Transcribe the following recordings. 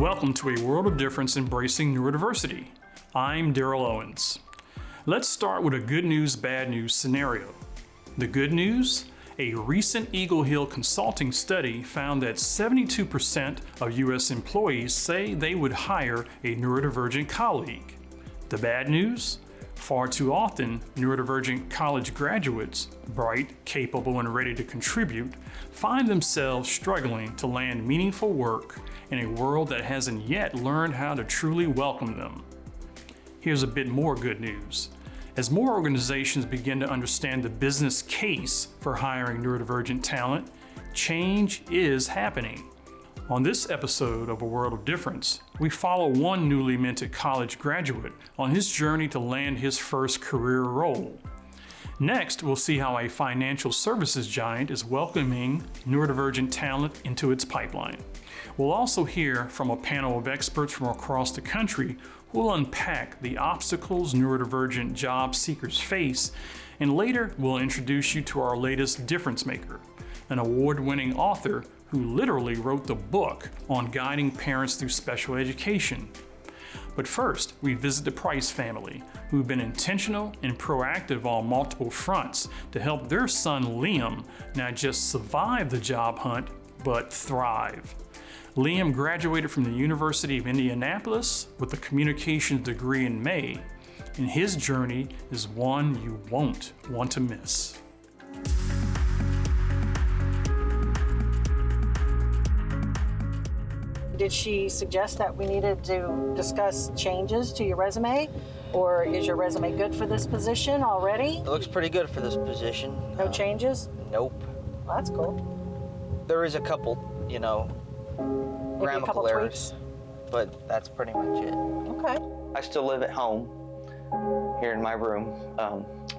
Welcome to A World of Difference Embracing Neurodiversity. I'm Daryl Owens. Let's start with a good news, bad news scenario. The good news? A recent Eagle Hill consulting study found that 72% of U.S. employees say they would hire a neurodivergent colleague. The bad news? Far too often, neurodivergent college graduates, bright, capable, and ready to contribute, find themselves struggling to land meaningful work in a world that hasn't yet learned how to truly welcome them. Here's a bit more good news. As more organizations begin to understand the business case for hiring neurodivergent talent, change is happening. On this episode of A World of Difference, we follow one newly minted college graduate on his journey to land his first career role. Next, we'll see how a financial services giant is welcoming neurodivergent talent into its pipeline. We'll also hear from a panel of experts from across the country who will unpack the obstacles neurodivergent job seekers face, and later we'll introduce you to our latest difference maker, an award-winning author who literally wrote the book on guiding parents through special education. But first, we visit the Price family, who've been intentional and proactive on multiple fronts to help their son Liam not just survive the job hunt, but thrive. Liam graduated from the University of Indianapolis with a communications degree in May, and his journey is one you won't want to miss. Did she suggest that we needed to discuss changes to your resume? Or is your resume good for this position already? It looks pretty good for this position. No changes? Nope. Well, that's cool. There is a couple, Maybe a couple grammatical errors, tweaks? but that's pretty much it. Okay. I still live at home here in my room,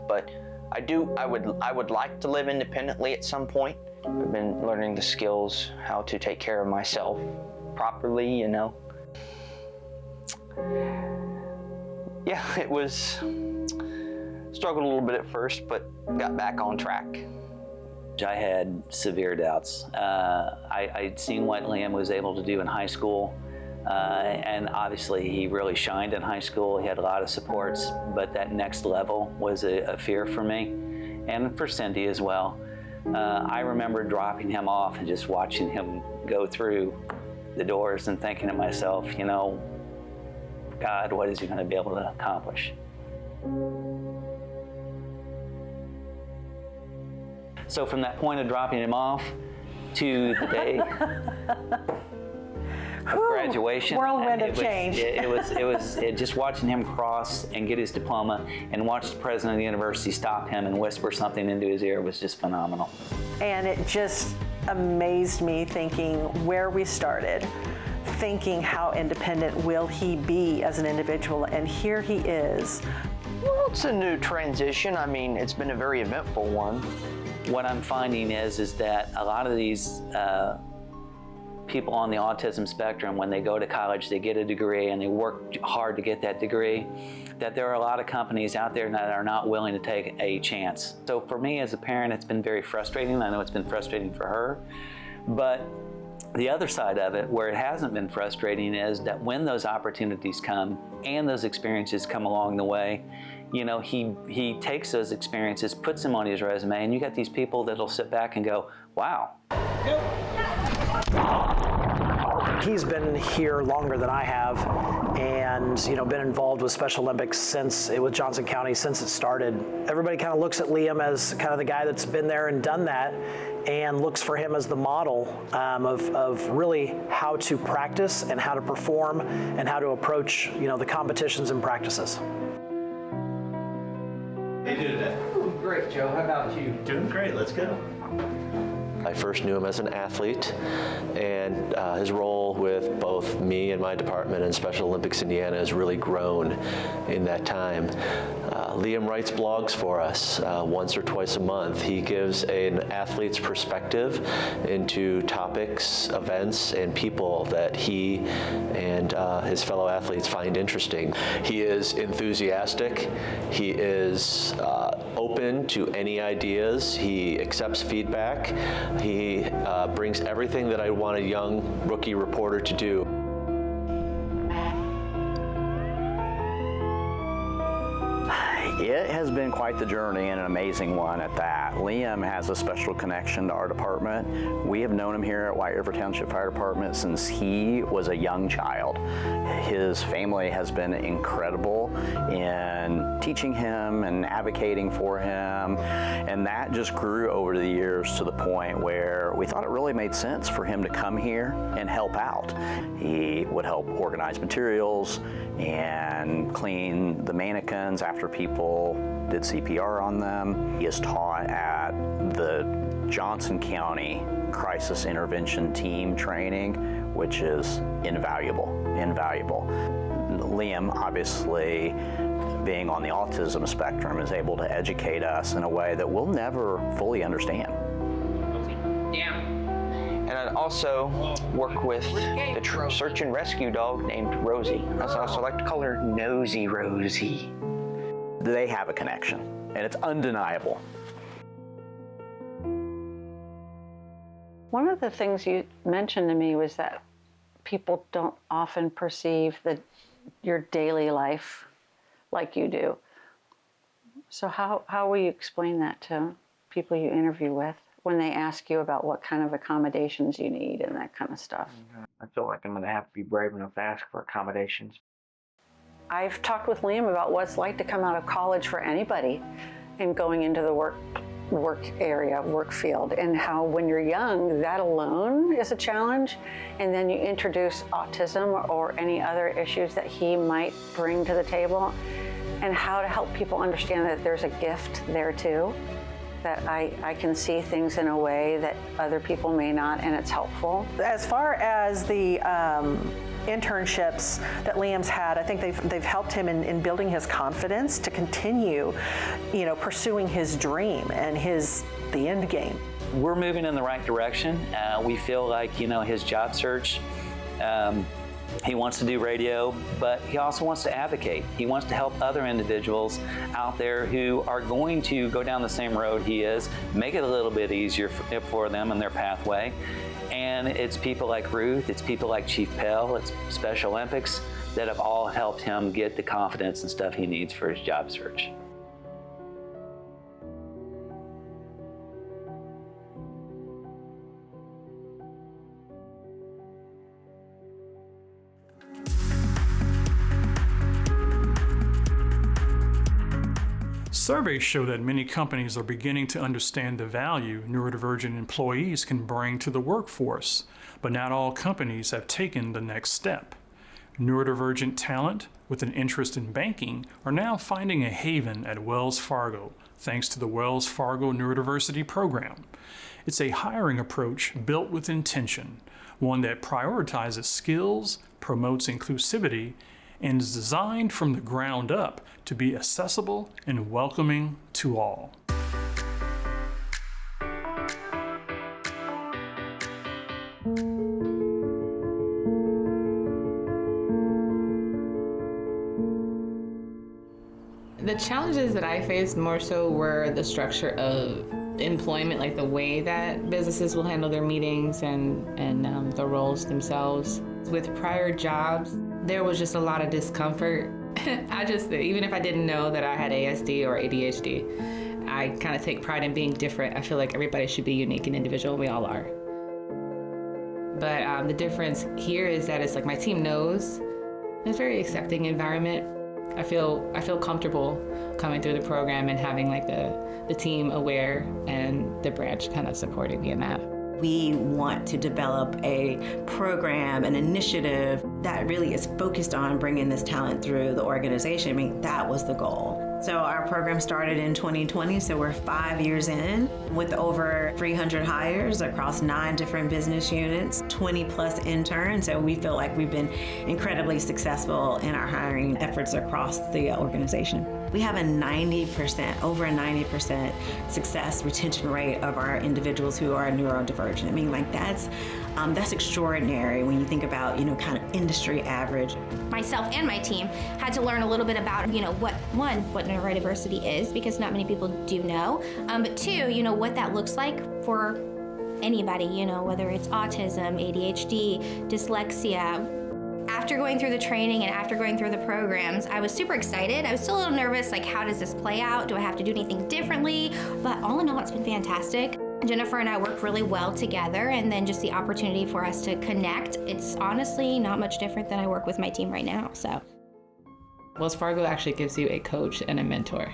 but I would like to live independently at some point. I've been learning the skills how to take care of myself properly, Yeah, it was, struggled a little bit at first, but got back on track. I had severe doubts. I'd seen what Liam was able to do in high school, and obviously he really shined in high school. He had a lot of supports, but that next level was a fear for me, and for Cindy as well. I remember dropping him off and just watching him go through the doors and thinking to myself, God, what is he going to be able to accomplish? So from that point of dropping him off to the day of graduation, Whirlwind of change. It was just watching him cross and get his diploma and watch the president of the university stop him and whisper something into his ear was just phenomenal. And it just amazed me thinking where we started, thinking how independent will he be as an individual, and here he is. Well, it's a new transition. I mean, it's been a very eventful one. What I'm finding is that a lot of these people on the autism spectrum, when they go to college, they get a degree and they work hard to get that degree, that there are a lot of companies out there that are not willing to take a chance. So for me as a parent, it's been very frustrating. I know it's been frustrating for her, but the other side of it, where it hasn't been frustrating, is that when those opportunities come and those experiences come along the way, he takes those experiences, puts them on his resume, and you got these people that'll sit back and go, wow. He's been here longer than I have, and been involved with Special Olympics with Johnson County since it started. Everybody kind of looks at Liam as kind of the guy that's been there and done that, and looks for him as the model of really how to practice and how to perform and how to approach the competitions and practices. How you doing today? Great, Joe. How about you? Doing great. Let's go. I first knew him as an athlete, and his role with both me and my department in Special Olympics Indiana has really grown in that time. Liam writes blogs for us once or twice a month. He gives an athlete's perspective into topics, events, and people that he and his fellow athletes find interesting. He is enthusiastic. He is open to any ideas. He accepts feedback. He brings everything that I want a young rookie reporter to do. It has been quite the journey and an amazing one at that. Liam has a special connection to our department. We have known him here at White River Township Fire Department since he was a young child. His family has been incredible in teaching him and advocating for him, and that just grew over the years to the point where we thought it really made sense for him to come here and help out. He would help organize materials and clean the mannequins after people did CPR on them. He is taught at the Johnson County Crisis Intervention Team training, which is invaluable. Liam, obviously, being on the autism spectrum, is able to educate us in a way that we'll never fully understand. Yeah. And I also work with the search and rescue dog named Rosie. I also like to call her Nosy Rosie. They have a connection, and it's undeniable. One of the things you mentioned to me was that people don't often perceive your daily life like you do. So how will you explain that to people you interview with when they ask you about what kind of accommodations you need and that kind of stuff? I feel like I'm going to have to be brave enough to ask for accommodations. I've talked with Liam about what it's like to come out of college for anybody and going into the work field, and how when you're young, that alone is a challenge. And then you introduce autism or any other issues that he might bring to the table, and how to help people understand that there's a gift there too, that I can see things in a way that other people may not, and it's helpful. As far as the internships that Liam's had, I think they've helped him in building his confidence to continue, pursuing his dream and the end game. We're moving in the right direction. We feel like, his job search, he wants to do radio, but he also wants to advocate. He wants to help other individuals out there who are going to go down the same road he is, make it a little bit easier for them in their pathway. And it's people like Ruth, it's people like Chief Pell, it's Special Olympics that have all helped him get the confidence and stuff he needs for his job search. Surveys show that many companies are beginning to understand the value neurodivergent employees can bring to the workforce, but not all companies have taken the next step. Neurodivergent talent with an interest in banking are now finding a haven at Wells Fargo, thanks to the Wells Fargo Neurodiversity program. It's a hiring approach built with intention, one that prioritizes skills, promotes inclusivity, and is designed from the ground up to be accessible and welcoming to all. The challenges that I faced more so were the structure of employment, like the way that businesses will handle their meetings and the roles themselves. With prior jobs, there was just a lot of discomfort. Even if I didn't know that I had ASD or ADHD, I kind of take pride in being different. I feel like everybody should be unique and individual, and we all are. But the difference here is that it's like my team knows. It's a very accepting environment. I feel comfortable coming through the program and having like the team aware and the branch kind of supporting me in that. We want to develop a program, an initiative that really is focused on bringing this talent through the organization. I mean, that was the goal. So our program started in 2020, so we're 5 years in with over 300 hires across 9 different business units, 20 plus interns. So we feel like we've been incredibly successful in our hiring efforts across the organization. We have over a 90% success retention rate of our individuals who are neurodivergent. I mean, like that's extraordinary when you think about, kind of industry average. Myself and my team had to learn a little bit about, what neurodiversity is, because not many people do know, but 2, what that looks like for anybody, whether it's autism, ADHD, dyslexia. after going through the training and after going through the programs, I was super excited. I was still a little nervous, like, how does this play out? Do I have to do anything differently? But all in all, it's been fantastic. Jennifer and I work really well together, and then just the opportunity for us to connect, it's honestly not much different than I work with my team right now, so. Wells Fargo actually gives you a coach and a mentor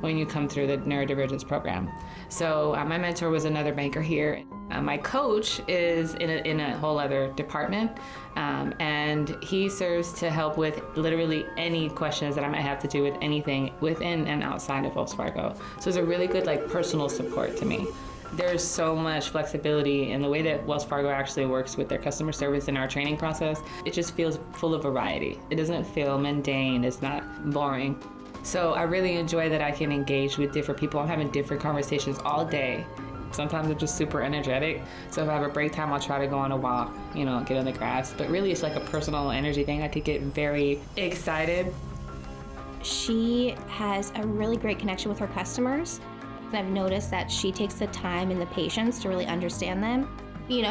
when you come through the neurodivergence program. So my mentor was another banker here. My coach is in a whole other department, and he serves to help with literally any questions that I might have to do with anything within and outside of Wells Fargo. So it's a really good personal support to me. There's so much flexibility in the way that Wells Fargo actually works with their customer service and our training process. It just feels full of variety. It doesn't feel mundane, it's not boring. So I really enjoy that I can engage with different people. I'm having different conversations all day. Sometimes I'm just super energetic. So if I have a break time, I'll try to go on a walk, get in the grass. But really it's like a personal energy thing. I could get very excited. She has a really great connection with her customers. I've noticed that she takes the time and the patience to really understand them.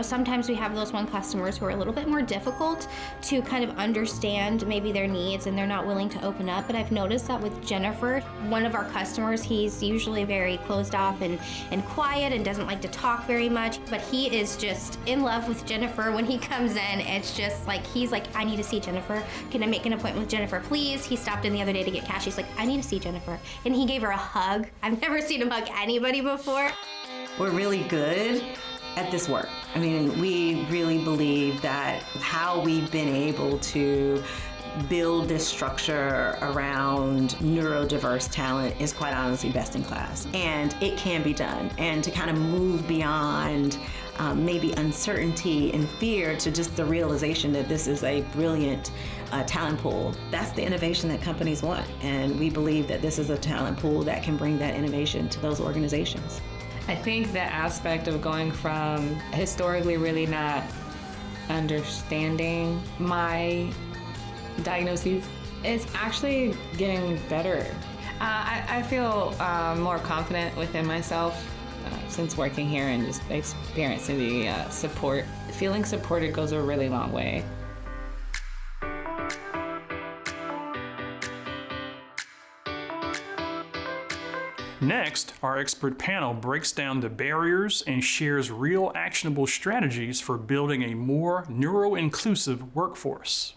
Sometimes we have those customers who are a little bit more difficult to kind of understand maybe their needs, and they're not willing to open up. But I've noticed that with Jennifer, one of our customers, he's usually very closed off and quiet and doesn't like to talk very much. But he is just in love with Jennifer when he comes in. It's just like, he's like, I need to see Jennifer. Can I make an appointment with Jennifer, please? He stopped in the other day to get cash. He's like, I need to see Jennifer. And he gave her a hug. I've never seen him hug anybody before. We're really good at this work. I mean, we really believe that how we've been able to build this structure around neurodiverse talent is quite honestly best in class. And it can be done. And to kind of move beyond maybe uncertainty and fear to just the realization that this is a brilliant talent pool. That's the innovation that companies want. And we believe that this is a talent pool that can bring that innovation to those organizations. I think the aspect of going from historically really not understanding my diagnoses is actually getting better. I feel more confident within myself since working here and just experiencing the support. Feeling supported goes a really long way. Next, our expert panel breaks down the barriers and shares real actionable strategies for building a more neuro-inclusive workforce.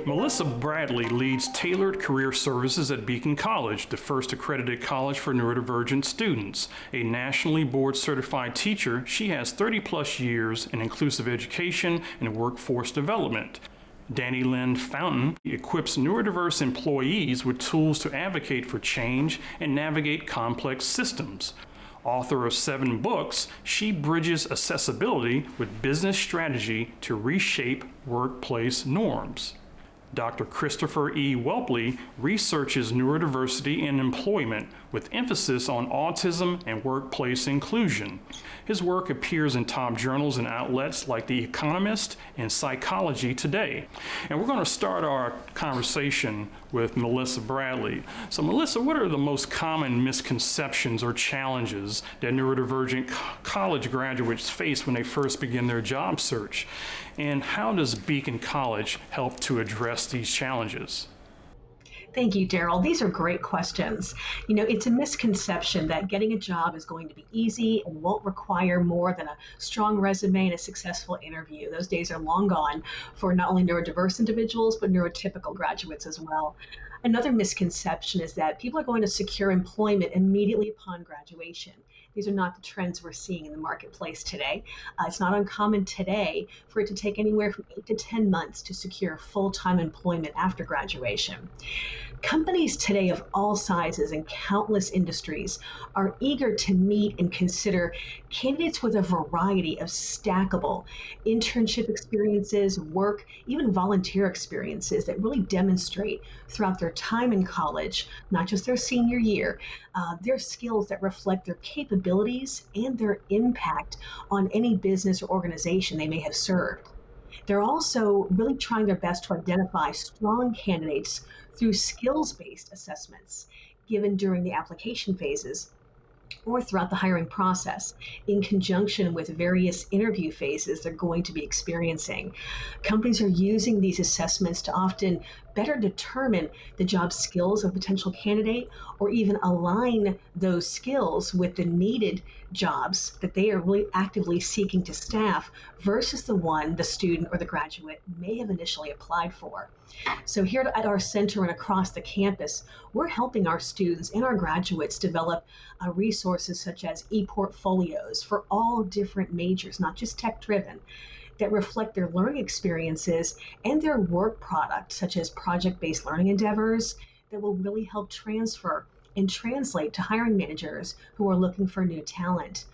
Melissa Bradley leads Tailored Career Services at Beacon College, the first accredited college for neurodivergent students. A nationally board-certified teacher, she has 30-plus years in inclusive education and workforce development. Danny Lynn Fountain equips neurodiverse employees with tools to advocate for change and navigate complex systems. Author of 7 books, she bridges accessibility with business strategy to reshape workplace norms. Dr. Christopher E. Welpley researches neurodiversity in employment with emphasis on autism and workplace inclusion. His work appears in top journals and outlets like The Economist and Psychology Today. And we're going to start our conversation with Melissa Bradley. So Melissa, what are the most common misconceptions or challenges that neurodivergent college graduates face when they first begin their job search? And how does Beacon College help to address these challenges? Thank you, Daryl. These are great questions. It's a misconception that getting a job is going to be easy and won't require more than a strong resume and a successful interview. Those days are long gone for not only neurodiverse individuals, but neurotypical graduates as well. Another misconception is that people are going to secure employment immediately upon graduation. These are not the trends we're seeing in the marketplace today. It's not uncommon today for it to take anywhere from 8 to 10 months to secure full-time employment after graduation. Companies today of all sizes and countless industries are eager to meet and consider candidates with a variety of stackable internship experiences, work, even volunteer experiences that really demonstrate throughout their time in college, not just their senior year, their skills that reflect their capabilities and their impact on any business or organization they may have served. They're also really trying their best to identify strong candidates through skills-based assessments given during the application phases, or throughout the hiring process, in conjunction with various interview phases they're going to be experiencing. Companies are using these assessments to often better determine the job skills of a potential candidate, or even align those skills with the needed jobs that they are really actively seeking to staff versus the one the student or the graduate may have initially applied for. So here at our center and across the campus, we're helping our students and our graduates develop resources such as e-portfolios for all different majors, not just tech-driven, that reflect their learning experiences and their work product, such as project-based learning endeavors that will really help transfer and translate to hiring managers who are looking for new talent.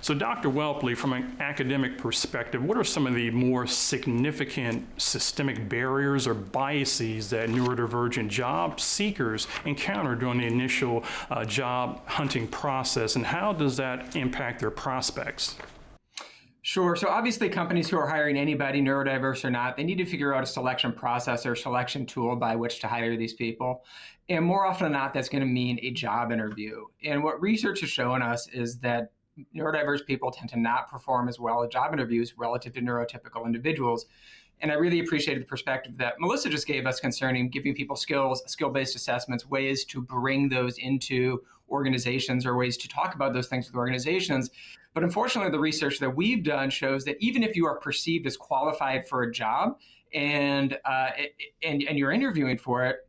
So Dr. Welpley, from an academic perspective, what are some of the more significant systemic barriers or biases that neurodivergent job seekers encounter during the initial job hunting process, and how does that impact their prospects? Sure. So obviously companies who are hiring anybody, neurodiverse or not, they need to figure out a selection process or selection tool by which to hire these people. And more often than not, that's going to mean a job interview. And what research has shown us is that neurodiverse people tend to not perform as well at job interviews relative to neurotypical individuals. And I really appreciated the perspective that Melissa just gave us concerning giving people skills, skill-based assessments, ways to bring those into organizations or ways to talk about those things with organizations. But unfortunately, the research that we've done shows that even if you are perceived as qualified for a job and you're interviewing for it,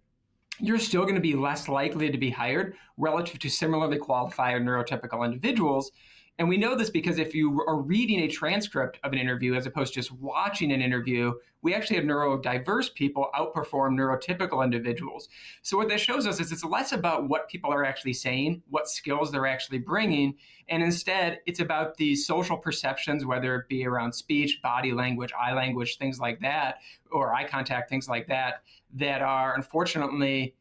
you're still going to be less likely to be hired relative to similarly qualified neurotypical individuals. And we know this because if you are reading a transcript of an interview as opposed to just watching an interview, we actually have neurodiverse people outperform neurotypical individuals. So what that shows us is it's less about what people are actually saying, what skills they're actually bringing, and instead it's about these social perceptions, whether it be around speech, body language, eye language, things like that, or eye contact, things like that, that are unfortunately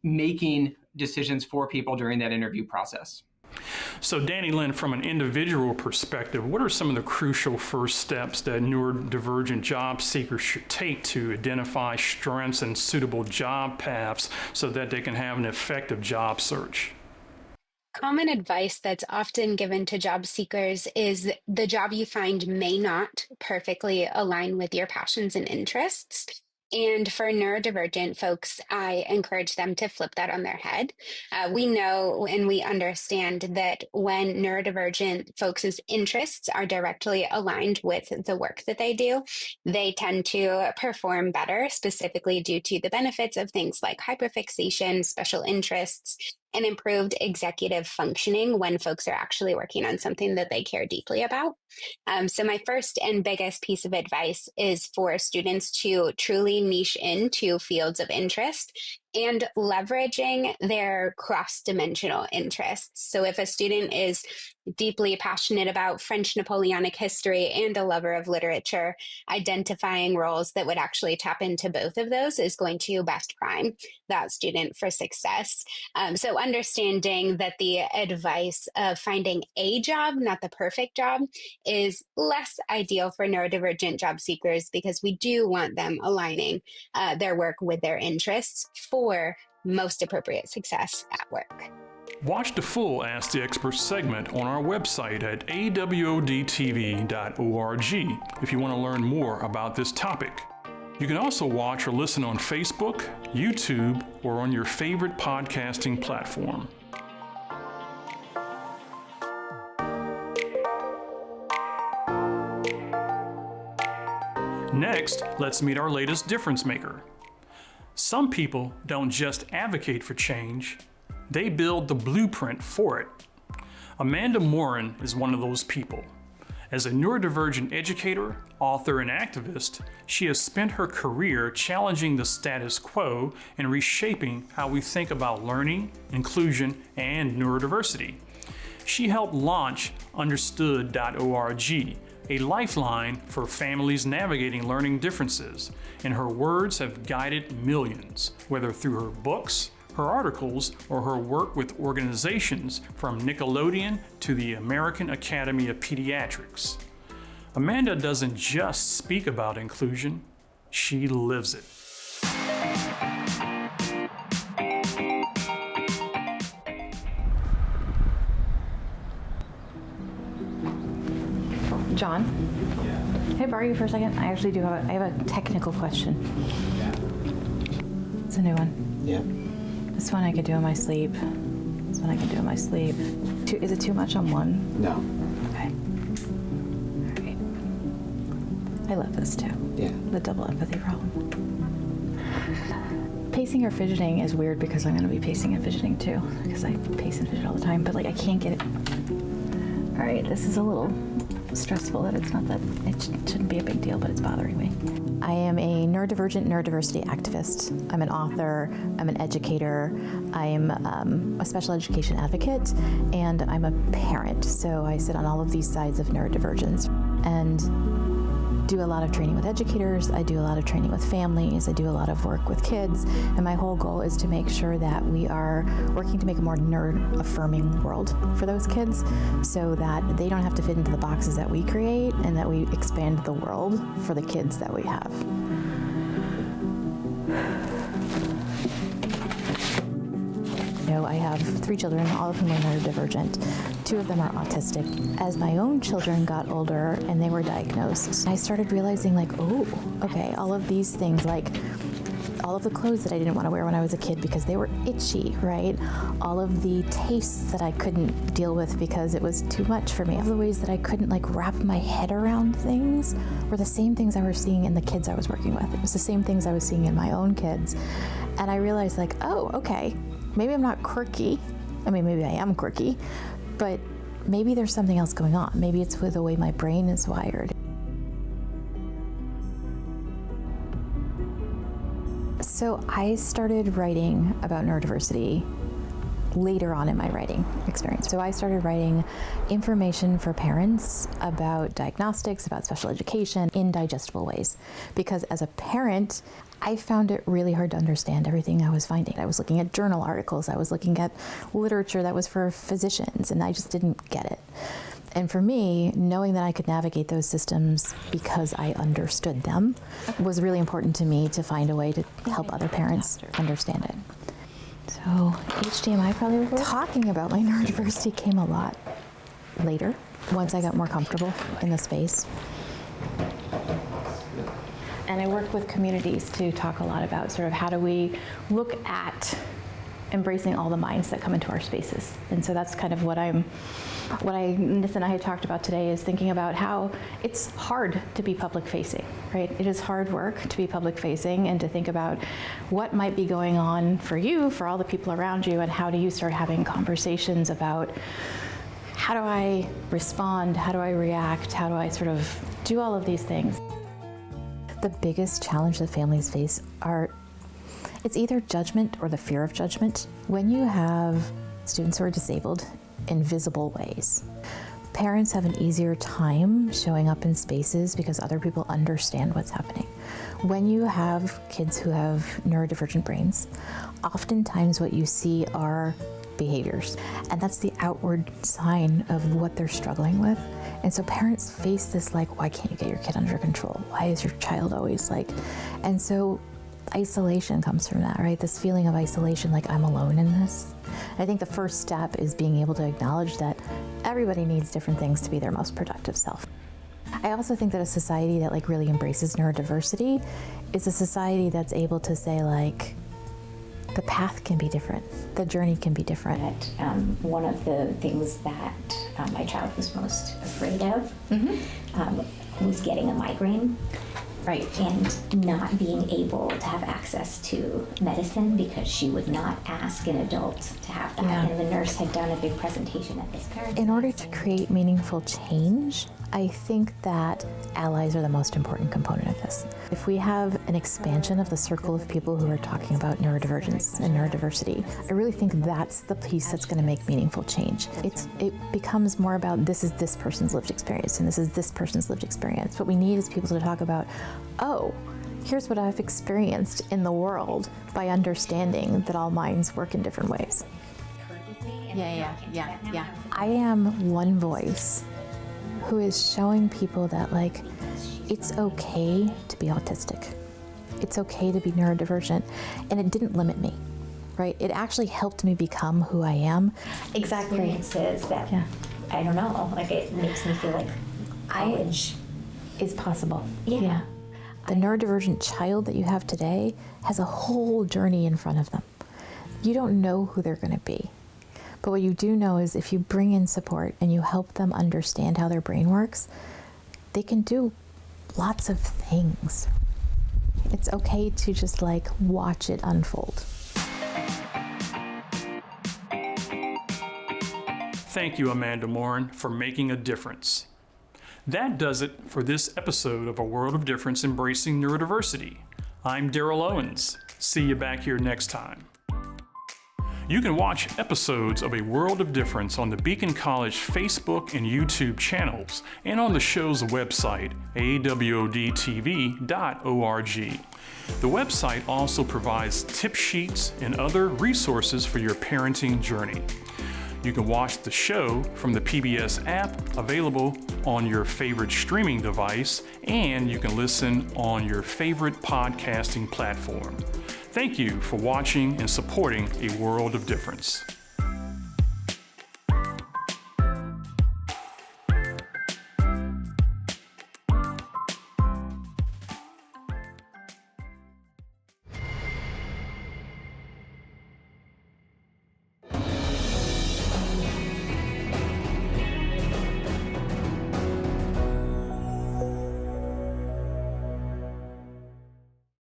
making decisions for people during that interview process. So Danny Lynn, from an individual perspective, what are some of the crucial first steps that neurodivergent job seekers should take to identify strengths and suitable job paths so that they can have an effective job search? Common advice that's often given to job seekers is the job you find may not perfectly align with your passions and interests. And for neurodivergent folks, I encourage them to flip that on their head. We know and we understand that when neurodivergent folks' interests are directly aligned with the work that they do, they tend to perform better, specifically due to the benefits of things like hyperfixation, special interests, and improved executive functioning when folks are actually working on something that they care deeply about. So my first and biggest piece of advice is for students to truly niche into fields of interest and leveraging their cross-dimensional interests. So if a student is deeply passionate about French Napoleonic history and a lover of literature, identifying roles that would actually tap into both of those is going to best prime that student for success. So understanding that the advice of finding a job, not the perfect job, is less ideal for neurodivergent job seekers because we do want them aligning their work with their interests for most appropriate success at work. Watch the full Ask the Expert segment on our website at awodtv.org if you want to learn more about this topic. You can also watch or listen on Facebook, YouTube, or on your favorite podcasting platform. Next, let's meet our latest difference maker. Some people don't just advocate for change, they build the blueprint for it. Amanda Morin is one of those people. As a neurodivergent educator, author, and activist, she has spent her career challenging the status quo and reshaping how we think about learning, inclusion, and neurodiversity. She helped launch Understood.org, a lifeline for families navigating learning differences, and her words have guided millions, whether through her books, her articles, or her work with organizations from Nickelodeon to the American Academy of Pediatrics. Amanda doesn't just speak about inclusion, she lives it. John, can I borrow you for a second? I actually do have a technical question. It's a new one. Yeah. This one I could do in my sleep. This one I can do in my sleep. Is it too much on one? No. Okay. All right. I love this too. Yeah. The double empathy problem. Pacing or fidgeting is weird because I'm going to be pacing and fidgeting too, because I pace and fidget all the time, but like I can't get it. All right, this is a little stressful that it's not that, it shouldn't be a big deal, but it's bothering me. I am a neurodivergent neurodiversity activist. I'm an author, I'm an educator, I'm a special education advocate, and I'm a parent. So I sit on all of these sides of neurodivergence and do a lot of training with educators, I do a lot of training with families, I do a lot of work with kids, and my whole goal is to make sure that we are working to make a more nerd-affirming world for those kids so that they don't have to fit into the boxes that we create and that we expand the world for the kids that we have. I have 3 children, all of whom are neurodivergent. 2 of them are autistic. As my own children got older and they were diagnosed, I started realizing like, oh, okay, all of these things, like all of the clothes that I didn't want to wear when I was a kid because they were itchy, right? All of the tastes that I couldn't deal with because it was too much for me. All of the ways that I couldn't like wrap my head around things were the same things I was seeing in the kids I was working with. It was the same things I was seeing in my own kids. And I realized like, oh, okay, maybe I'm not quirky. I mean, maybe I am quirky, but maybe there's something else going on. Maybe it's with the way my brain is wired. So I started writing about neurodiversity later on in my writing experience. So I started writing information for parents about diagnostics, about special education in digestible ways. Because as a parent, I found it really hard to understand everything I was finding. I was looking at journal articles, I was looking at literature that was for physicians, and I just didn't get it. And for me, knowing that I could navigate those systems because I understood them was really important to me to find a way to help other parents understand it. So HDMI probably will work. Talking about my neurodiversity came a lot later, once I got more comfortable in the space. And I worked with communities to talk a lot about sort of how do we look at embracing all the minds that come into our spaces. And so that's kind of what Nis and I had talked about today, is thinking about how it's hard to be public facing, right? It is hard work to be public facing and to think about what might be going on for you, for all the people around you, and how do you start having conversations about how do I respond, how do I react, how do I sort of do all of these things. The biggest challenge that families face it's either judgment or the fear of judgment. When you have students who are disabled in visible ways, parents have an easier time showing up in spaces because other people understand what's happening. When you have kids who have neurodivergent brains, oftentimes what you see are behaviors, and that's the outward sign of what they're struggling with. And so parents face this like, why can't you get your kid under control? Why is your child always like, and so isolation comes from that, right? This feeling of isolation, like I'm alone in this. I think the first step is being able to acknowledge that everybody needs different things to be their most productive self. I also think that a society that like really embraces neurodiversity is a society that's able to say like, the path can be different, the journey can be different. One of the things that my child was most afraid of was getting a migraine. Right. And not being able to have access to medicine because she would not ask an adult to have that. Yeah. And the nurse had done a big presentation at this parent. In order to create meaningful change, I think that allies are the most important component of this. If we have an expansion of the circle of people who are talking about neurodivergence and neurodiversity, I really think that's the piece that's going to make meaningful change. It becomes more about this is this person's lived experience and this is this person's lived experience. What we need is people to talk about, oh, here's what I've experienced in the world by understanding that all minds work in different ways. Yeah. I am one voice who is showing people that like, it's okay to be autistic. It's okay to be neurodivergent, and it didn't limit me, right? It actually helped me become who I am. Exactly. Experiences that, I don't know, like it makes me feel like college is possible. Yeah. The neurodivergent child that you have today has a whole journey in front of them. You don't know who they're going to be. But what you do know is if you bring in support and you help them understand how their brain works, they can do lots of things. It's okay to just like watch it unfold. Thank you, Amanda Morin, for making a difference. That does it for this episode of A World of Difference Embracing Neurodiversity. I'm Daryl Owens. See you back here next time. You can watch episodes of A World of Difference on the Beacon College Facebook and YouTube channels and on the show's website, awodtv.org. The website also provides tip sheets and other resources for your parenting journey. You can watch the show from the PBS app available on your favorite streaming device, and you can listen on your favorite podcasting platform. Thank you for watching and supporting A World of Difference.